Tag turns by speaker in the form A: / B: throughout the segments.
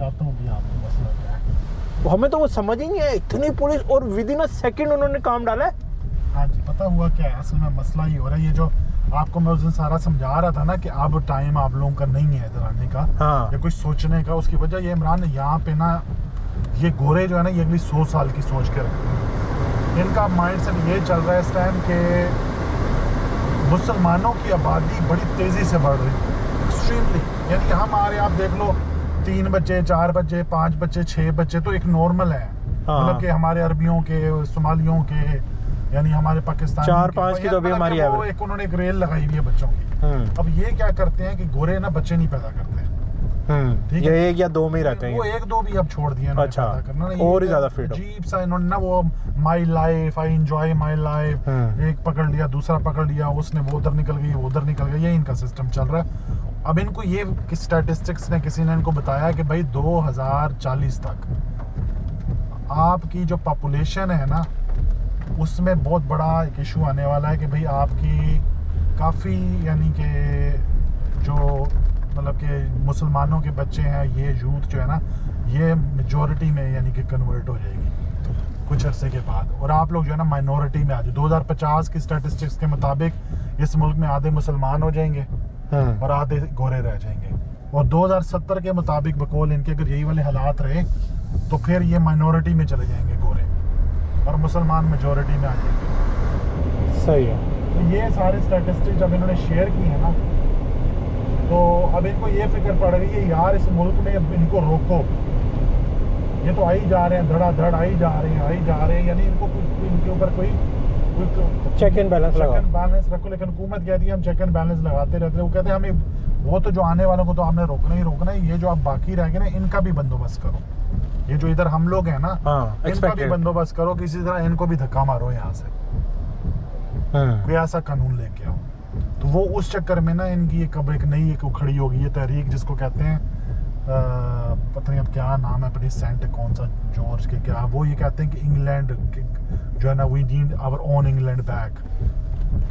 A: समझाता हूँ भी आपको मसला क्या है।
B: हमें तो वो समझ ही नहीं है, इतनी पुलिस और विद इन अ सेकंड उन्होंने काम डाला है।
A: हाँ जी, पता हुआ क्या है, असल में मसला ये हो रहा है, ये जो आपको मैं उस दिन सारा समझा रहा था ना कि अब टाइम आप लोगों का नहीं है इधर आने का
B: हाँ।
A: या कुछ सोचने का, उसकी वजह ये इमरान यहाँ पे ना ये गोरे जो है ना ये अगली 100 साल की सोच के रखते हैं। इनका माइंड सेट ये चल रहा है इस टाइम के मुसलमानों की आबादी बड़ी तेज़ी से बढ़ रही है, एक्सट्रीमली। यानी हमारे आप देख लो 3 बच्चे 4 बच्चे 5 बच्चे 6 बच्चे तो एक नॉर्मल है।
B: हाँ।
A: मतलब कि हमारे अरबियों के, सोमालियों के, यानी हमारे पाकिस्तान
B: 4-5 की तो अभी हमारी
A: वो एक उन्होंने एक रेल लगाई हुई है बच्चों की। अब ये क्या करते हैं कि गोरे ना बच्चे नहीं पैदा करते, ठीक
B: ये
A: है,
B: 1 या 2 में ही रहते हैं।
A: वो 1-2 भी अब छोड़ दिए इन्होंने
B: अच्छा,
A: पैदा करना ना,
B: और ही ज्यादा फ्रीडम।
A: अजीब सा इन्होंने ना वो my life, I enjoy my life, एक पकड़ लिया दूसरा पकड़ लिया, उसने वो उधर निकल गई वो उधर निकल गई, ये इनका सिस्टम चल रहा है। अब इनको ये स्टैटिस्टिक्स ने किसी ने इनको बताया कि भाई 2040 तक आपकी जो पॉपुलेशन है ना उसमें बहुत बड़ा एक इशू आने वाला है कि भाई आपकी काफ़ी यानी कि जो मतलब कि मुसलमानों के बच्चे हैं, ये यूथ जो है ना ये मेजॉरिटी में यानी कि कन्वर्ट हो जाएगी कुछ अरसे के बाद, और आप लोग जो है ना माइनॉरिटी में आ जाए। 2050 की स्टैटिस्टिक्स के मुताबिक इस मुल्क में आधे मुसलमान हो जाएंगे और आधे गोरे रह जाएंगे, और 2070 के मुताबिक बकौल इनके अगर यही वाले हालात रहे तो फिर ये माइनॉरिटी में चले जाएंगे गोरे और मुसलमान मेजॉरिटी में आ जाएंगे।
B: सही है।
A: तो ये सारे स्टैटिस्टिक्स जब इन्होंने शेयर की है ना तो अब इनको ये फिक्र पड़ रही है यार इस मुल्क में अब इनको रोको, ये तो आई जा रहे हैं धड़ाधड़ आई जा रहे हैं, यानी इनको इनके ऊपर कोई
B: चेक एंड बैलेंस
A: रखो। लेकिन हुकूमत कहती है हम चेक एंड बैलेंस लगाते रहते हैं, वो कहते हैं हमें वो तो जो आने वालों को तो आपने रोकना ही रोकना है, ये जो आप बाकी रह गए ना इनका भी बंदोबस्त करो, ये जो इधर हम लोग हैं ना इनका भी बंदोबस्त करो, किसी तरह इनको भी धक्का मारो यहाँ से, कोई ऐसा कानून लेके आओ। तो वो उस चक्कर में ना इनकी एक नई एक खड़ी होगी ये तहरीक जिसको कहते हैं पता नहीं अब क्या नाम है, अपनी सेंट कौन सा जॉर्ज के क्या, वो ये कहते हैं कि इंग्लैंड जो है ना we need our own England back,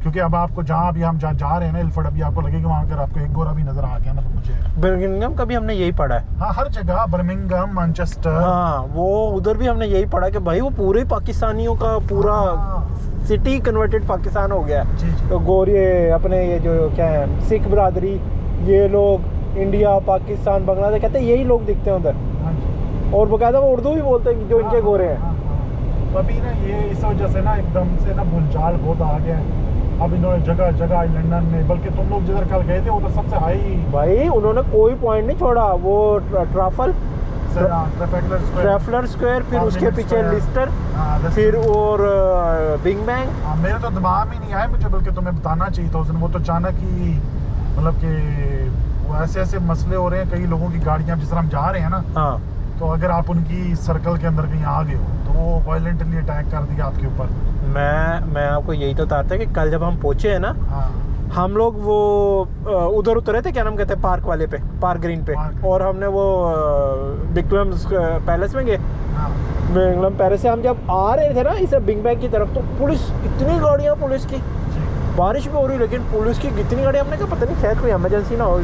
A: क्योंकि अब आपको जहाँ भी हम जहाँ जा रहे हैं ना इल्फर्ड, अभी आपको लगेगा वहाँ अगर आपको एक गोरा भी नजर आ गया ना तो मुझे
B: बर्मिंघम का भी हमने यही पढ़ा है।
A: हाँ हर जगह बर्मिंघम मैनचेस्टर,
B: हाँ वो उधर भी हमने यही पढ़ा कि भाई वो पूरे पाकिस्तानियों का पूरा सिटी कन्वर्टेड पाकिस्तान हो गया है। तो गोरे अपने ये जो क्या है सिख बरादरी, ये लोग इंडिया पाकिस्तान बांग्लादेश कहते हैं यही लोग दिखते हैं उधर, और बकायदा वो उर्दू भी बोलते हैं जो इनके गोरे हैं।
A: तो अभी ना ये इस वजह से ना एकदम से ना भूलचाल बहुत आ गया है। अब इन्होंने जगह जगह लंदन में, बल्कि तुम लोग जिधर कल गए थे वो तो सबसे हाई भाई
B: उन्होंने कोई पॉइंट नहीं छोड़ा, वो ट्रैफलर स्क्वायर, फिर उसके पीछे लिस्टर, फिर और बिग बैंग।
A: मेरे तो दिमाग में नहीं आया मुझे, बल्कि तुम्हें बताना चाहिए था उस दिन, वो तो अचानक ही मतलब कि वो ऐसे ऐसे मसले हो रहे हैं, कई लोगों की गाड़ियाँ जिस तरह हम जा रहे हैं ना तो अगर आप उनकी सर्कल के अंदर कहीं आ गए हो तो वो वायलेंटली अटैक कर दिया आपके ऊपर। मैं आपको यही तो बताता है कि कल जब हम पहुंचे हैं ना हम लोग वो उधर उतरे थे, क्या नाम कहते हैं पार्क वाले पे, पार्क ग्रीन पे, और हमने वो बिगलम पैलेस में गए। बिगलम पैलेस से हम जब आ रहे थे ना इस बिग बैंग की तरफ तो पुलिस, इतनी गाड़ियाँ पुलिस की, बारिश भी हो रही लेकिन पुलिस की इतनी गाड़ियाँ, हमने कहा पता नहीं शायद कोई इमरजेंसी ना हो।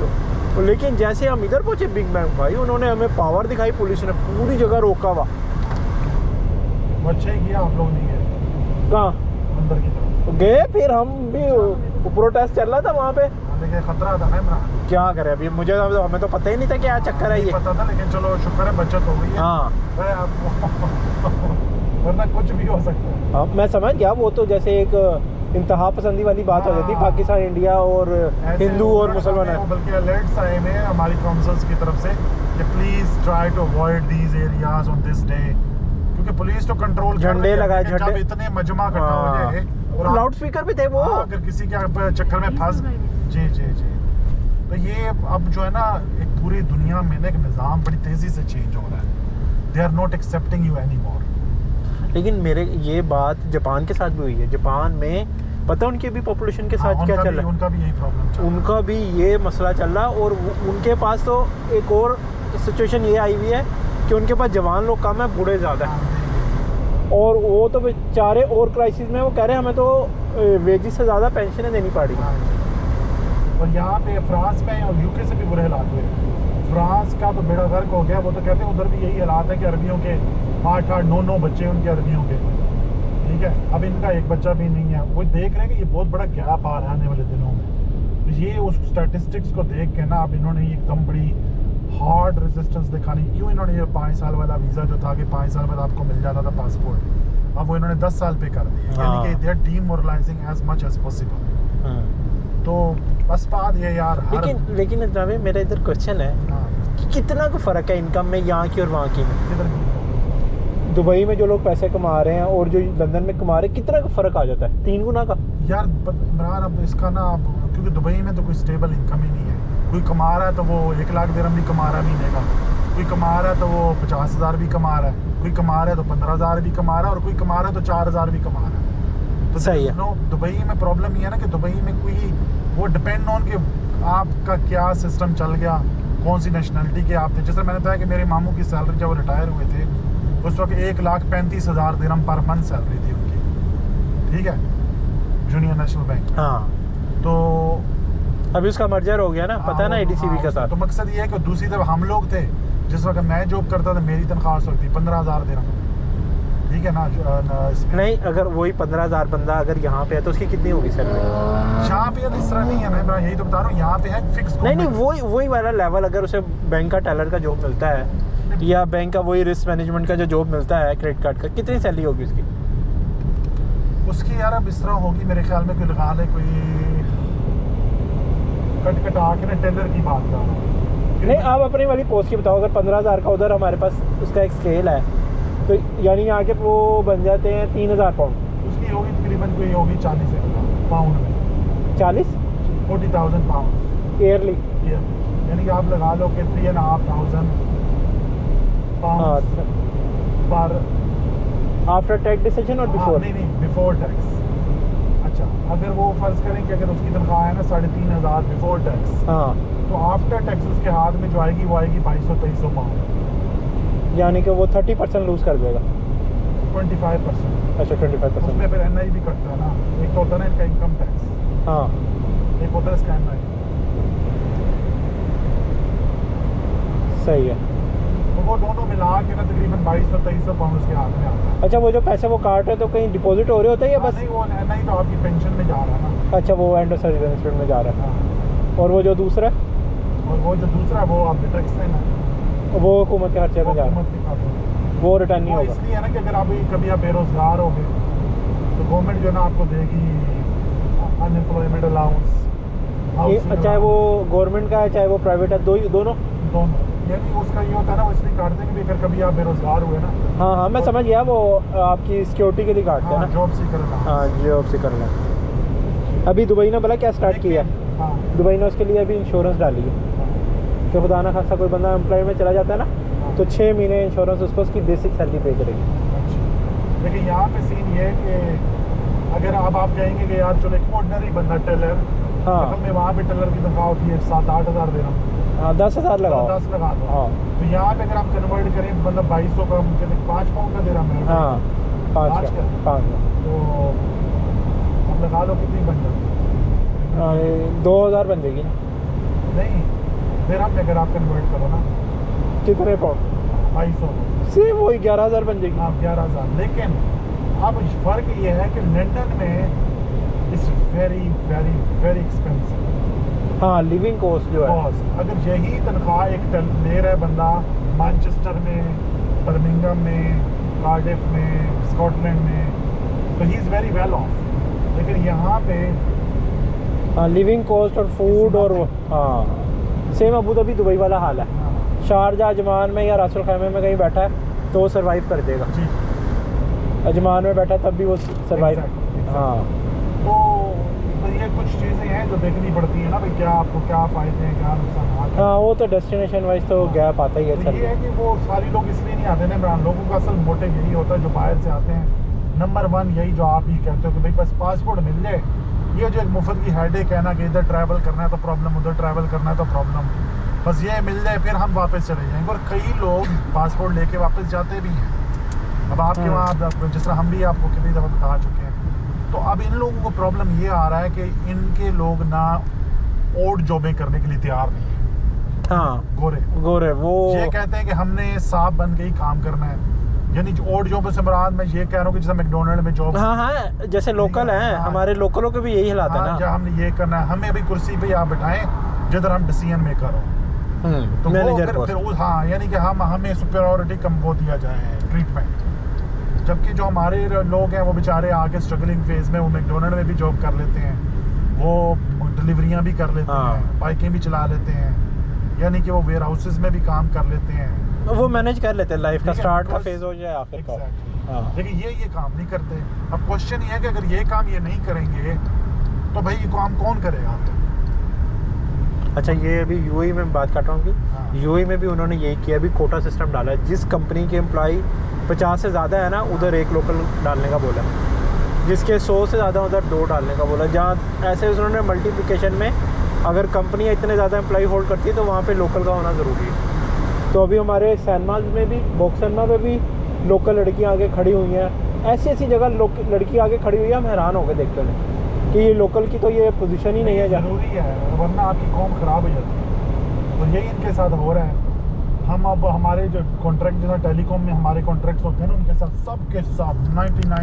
A: लेकिन जैसे हम इधर पहुंचे बिग बैंग भाई उन्होंने हमें पावर दिखाई, पुलिस ने पूरी जगह रोका हुआ। अच्छा ही किया आप लोग नहीं गए
B: कहाँ
A: अंदर की तरफ
B: गए, फिर हम भी प्रोटेस्ट चल रहा था वहाँ पे,
A: लेकिन खतरा था ना
B: क्या करें अभी, मुझे हमें तो पता ही नहीं था क्या चक्कर है ये,
A: पता था लेकिन चलो शुक्र है बचत हो गई है।
B: हाँ
A: वरना कुछ भी हो सकता है।
B: मैं समझ गया, वो तो जैसे एक इंतहा पसंदी वाली बात हो जाती पाकिस्तान इंडिया और हिंदू और मुसलमान,
A: बल्कि अलर्ट्स आए हुए हैं हमारी काउंसिल्स की तरफ से कि please try to avoid these areas on this day, क्योंकि पुलिस तो कंट्रोल
B: झंडे लगाए, झंडे
A: इतने मजमा इकट्ठा हो जाए
B: और लाउड स्पीकर भी थे वो,
A: अगर किसी के चक्कर में फंस जी तो ये अब जो है ना एक पूरी दुनिया में एक निज़ाम बड़ी तेजी से चेंज हो रहा है, they are not accepting you any more.
B: लेकिन मेरे ये बात जापान के साथ भी हुई है, जापान में पता उनके भी पॉपुलेशन के साथ क्या चल रहा है,
A: उनका भी यही प्रॉब्लम चल रहा है, उनका
B: भी ये मसला चल रहा है, और उनके पास तो एक और सिचुएशन ये आई हुई है कि उनके पास जवान लोग कम है, बूढ़े ज़्यादा है, और वो तो बेचारे और क्राइसिस में, वो कह रहे हैं हमें तो वेजेस से ज़्यादा पेंशनें देनी पड़ी।
A: और यहाँ पे फ्रांस में और यूके से भी बुरे हालात हुए, फ्रांस का तो बेड़ा गर्क हो गया। वो तो कहते हैं उधर भी यही हालात है कि अरबियों के 8-8, 9-9 बच्चे उनके अरबियों के, ठीक है। अब इनका एक बच्चा भी नहीं है। वो देख रहे हैं कि ये बहुत बड़ा गैप आ रहा है आने वाले दिनों में। तो ये उस स्टैटिस्टिक्स को देख के ना अब इन्होंने एकदम बड़ी हार्ड रेजिस्टेंस दिखानी। क्यों इन्होंने ये 5 साल वाला वीज़ा जो था कि 5 साल बाद आपको मिल जाता था पासपोर्ट, अब वो इन्होंने 10 साल पे कर दिया। यानी कि they are demoralising as much as possible. तो बस बात ये यार
B: लेकिन जावेद, मेरा इधर क्वेश्चन है कि कितना का फ़र्क है इनकम में यहाँ की और वहाँ की में? दुबई में जो लोग पैसे कमा रहे हैं और जो लंदन में कमा रहे हैं, कितना का फ़र्क आ जाता है? 3 गुना का यार
A: इमरान। अब इसका ना क्योंकि दुबई में तो कोई स्टेबल इनकम ही नहीं है। कोई कमा रहा है तो वो 1 लाख दिरहम भी कमा रहा है महीने का, कोई कमा रहा है तो वो 50,000 भी कमा रहा है, कोई कमा रहा है तो 15,000 भी कमा रहा है, और कोई कमा रहा है तो 4,000 भी कमा रहा है। तो
B: सही है।
A: दुबई में प्रॉब्लम ये है ना कि दुबई में कोई वो डिपेंड ऑन कि आपका क्या सिस्टम चल गया, कौन सी नेशनलिटी के आप थे। जैसे मैंने बताया कि मेरे मामू की सैलरी जब वो रिटायर हुए थे उस वक्त 1,35,000 दिरहम पर मंथ सैलरी थी उनकी, ठीक है, जूनियर नेशनल बैंक।
B: हाँ,
A: तो
B: अभी उसका मर्जर हो गया ना, पता है ना, एडीसीबी के साथ।
A: तो मकसद ये है कि दूसरी तरफ हम लोग थे, जिस वक्त मैं जॉब करता था मेरी तनख्वाह उस वक्त थी 15,000 दिरहम, ठीक है ना।
B: नहीं, अगर वही 15,000 बंदा अगर यहाँ पे है तो उसकी कितनी होगी सैलरी?
A: यहाँ पे इस तरह नहीं है ना, मैं यही तो बता रहा हूँ, यहाँ पे है फिक्स।
B: नहीं, वही वाला लेवल अगर उसे बैंक का टेलर का जॉब मिलता है या बैंक का वही रिस्क मैनेजमेंट का जो जॉब मिलता है क्रेडिट कार्ड का, कितनी सैलरी होगी
A: उसकी यार अब इस तरह होगी मेरे ख्याल में, कोई लगा ले, कोई कटा के ना टेलर की बात कर रहा हूँ।
B: नहीं, आप अपनी वाली पोस्ट की बताओ। अगर 15,000 का उधर हमारे पास उसका एक स्केल है तो यानी यहाँ के वो बन जाते हैं 3,000 पाउंड।
A: उसकी होगी तकरीबन कोई होगी 40 पाउंड में, 40,000 पाउंड ईयरली। यानी कि आप लगा लो कि 3,500 पाउंड पर
B: आफ्टर टैक्स डिडक्शन और बिफोर?
A: नहीं, बिफोर टैक्स। अच्छा, अगर वो फर्ज करें कि अगर उसकी तनख्वाह है ना 3,500 बिफोर टैक्स,
B: हाँ,
A: तो आफ्टर टैक्स उसके हाथ में जो आएगी वो आएगी 2,200-2,300 पाउंड।
B: यानी कि वो 30% लूज कर देगा।
A: 25%।
B: अच्छा, 25%।
A: उसमें फिर NI भी कटता है ना, एक तो होता है ना इनका इनकम टैक्स,
B: हाँ,
A: एक होता है इसका NI।
B: सही है।
A: तो वो दोनों मिला के ना तकरीबन 2,200-2,300 पाउंड उसके हाथ में आता है।
B: अच्छा, वो जो पैसे वो काट रहे तो कहीं डिपॉजिट हो रहे होते हैं या बस?
A: नहीं, वो NI तो आपकी पेंशन में जा रहा है ना।
B: अच्छा, वो एंड ऑफ सर्विस बेनिफिट में जा रहा है। और वो जो दूसरा
A: वो आप टैक्स देना,
B: वो हुकूमत के खर्चे में जा रहा है, वो रिटर्न नहीं होगा।
A: इसलिए है ना कि अगर आप कभी आप बेरोजगार हो गए तो गवर्नमेंट जो है ना आपको देगी अनएम्प्लॉयमेंट अलाउंस।
B: चाहे वो गवर्नमेंट का है चाहे वो प्राइवेट है, दोनों।
A: यानी उसका ये होता है ना, वो इसलिए काटते हैं कि अगर कभी आप बेरोजगार हुए ना।
B: हाँ, मैं समझ गया, वो आपकी सिक्योरिटी के लिए काटते हैं ना,
A: जॉब सीकर।
B: हाँ, जॉब सीकर ना। अभी दुबई ने भला क्या स्टार्ट किया? दुबई ने उसके लिए अभी इंश्योरेंस डाली है कि खुदा ना खासा कोई बंदा एम्प्लॉय में चला जाता है ना तो 6 महीने इंश्योरेंस उसको उसकी बेसिक सैलरी पे करेगी।
A: लेकिन यहाँ पे सीन ये है कि अगर आप कहेंगे कि यार चलो एक ऑर्डिनरी बंदा टेलर,
B: हाँ,
A: में वहाँ पे टेलर की तनख्वाह होती है 7-8 हज़ार दिरहम,
B: हाँ, 10,000 लगाओ,
A: 10 लगा दो।
B: हाँ,
A: तो यहाँ पे अगर आप कन्वर्ट करें मतलब 2,200 का 5 पाउंड का दिरहम है।
B: हाँ, 5
A: तो अब लगा लो कितनी बन जाती है?
B: 2,000 बन जाएगी ना?
A: नहीं, दिरहम में अगर आप कन्वर्ट करो ना,
B: कितने पाउंड?
A: 2,200
B: से वही 11,000 बन जाएगी।
A: हाँ, 11,000। लेकिन अब फर्क ये है कि लंदन में it's very very very expensive.
B: हाँ, लिविंग कॉस्ट जो है,
A: अगर यही तनख्वाह एक ले रहा है बंदा मैनचेस्टर में, बर्मिंघम में, कार्डिफ में, स्कॉटलैंड में, तो he is very well of. लेकिन यहाँ पे
B: हाँ, लिविंग कॉस्ट और फूड और हाँ, सेम अबू धाबी दुबई वाला हाल है। शारजा अजमान में या रासुल खैमे में कहीं बैठा है तो वो सर्वाइव कर देगा। अजमान में बैठा तब भी वो सर्वाइव। हाँ,
A: तो ये कुछ चीज़ें हैं जो देखनी पड़ती है ना भाई, क्या आपको क्या फ़ायदे हैं, क्या नुकसान।
B: हाँ, वो तो डेस्टिनेशन वाइज तो गैप आता ही है।
A: तो ये है कि वो सारी लोग इसलिए नहीं आते ना इमरान, लोगों का असल मोटिव यही होता है जो बाहर से आते हैं। नंबर 1 यही जो आप ही कहते हो कि भाई बस पासपोर्ट मिल जाए। ये जो एक मुफ्त की हेडेक है ना कि इधर ट्रैवल करना है तो प्रॉब्लम, उधर ट्रैवल करना है तो प्रॉब्लम, बस ये मिल जाए फिर हम वापस चले जाएंगे। और कई लोग पासपोर्ट लेके वापस जाते भी हैं। अब आपके वहाँ जिस तरह हम भी आपको कितनी दफ़ा बता चुके हैं, तो अब इन लोगों को प्रॉब्लम ये आ रहा है कि इनके लोग ना ओड जॉबें करने के लिए तैयार नहीं है।
B: हाँ
A: गोरे
B: गोरे वो
A: ये कहते हैं कि हमने सांप बन के ही काम करना है, यानी जो ओड जॉब से मुराद मैं ये कह रहा हूँ कि जैसे मैकडोनल्ड में जॉब,
B: हाँ हाँ जैसे लोकल हैं
A: हाँ।
B: हमारे लोकलों के भी यही हालात है
A: हाँ,
B: ना।
A: जहाँ हमने ये करना है, हमें अभी कुर्सी पे आप बिठाएं जिधर हम डिसीजन मेकर हो, तो वो
B: मैनेजर
A: फिर हाँ यानी कि हमें सुपीरियॉरिटी कम वो दिया जाए ट्रीटमेंट, जबकि जो हमारे लोग हैं वो बेचारे आगे स्ट्रगलिंग फेज में, वो मैकडोनल्ड में भी जॉब कर लेते हैं, वो डिलीवरियां भी कर लेते हैं, बाइकें भी चला लेते हैं, यानी कि वो वेयर हाउसेज में भी काम कर लेते हैं,
B: वो मैनेज कर लेते हैं लाइफ का,
A: ठीक है,
B: स्टार्ट का
A: because-
B: फेज हो जाए आखिर का।
A: Exactly.
B: हाँ
A: लेकिन ये काम नहीं करते। अब क्वेश्चन ये है कि अगर ये काम ये नहीं करेंगे तो भाई ये काम कौन करेगा फिर?
B: अच्छा ये अभी यूएई में बात कर रहा हूँ
A: हाँ।
B: कि यूएई में भी उन्होंने यही किया, अभी कोटा सिस्टम डाला है, जिस कंपनी के एम्प्लॉई 50 से ज़्यादा है ना उधर एक लोकल डालने का बोला है, जिसके 100 से ज़्यादा उधर 2 डालने का बोला। जहाँ ऐसे उन्होंने मल्टीप्लिकेशन में अगर कंपनियाँ इतने ज़्यादा एम्प्लॉई होल्ड करती है तो वहाँ पे लोकल का होना ज़रूरी है। तो अभी हमारे सैनमाज में भी, बॉक्सरमा में भी लोकल लड़कियाँ आगे खड़ी हुई हैं, ऐसी ऐसी जगह लड़की आगे खड़ी हुई है, हम हैरान हो गए देखते हैं कि ये लोकल की तो ये पोजीशन ही नहीं है जहाँ।
A: जरूरी है, वरना आपकी कौम खराब हो जाती है, और यही इनके साथ हो रहा है। हम अब हमारे जो कॉन्ट्रैक्ट जैसा टेलीकॉम में हमारे कॉन्ट्रैक्ट होते हैं ना, उनके साथ सबके साथ 99